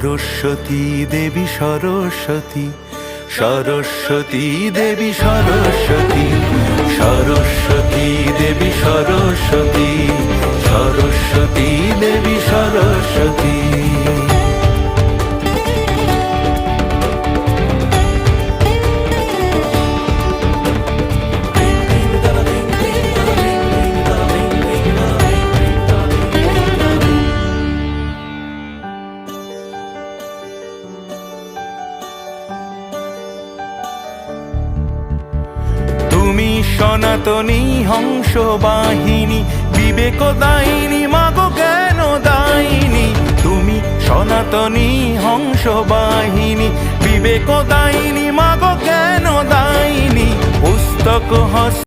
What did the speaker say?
সরস্বতী দেবী সরস্বতী, সরস্বতী দেবী সরস্বতী, সরস্বতী দেবী সরস্বতী, সরস্বতী দেবী সরস্বতী। তুমি সনাতনী হংস বাহিনী, বিবেক দায়িনী, মাগো জ্ঞান দায়িনী। তুমি সনাতনী হংস বাহিনী, বিবেক দায়িনী, মাগো জ্ঞান দায়িনী। পুস্তক হস্তে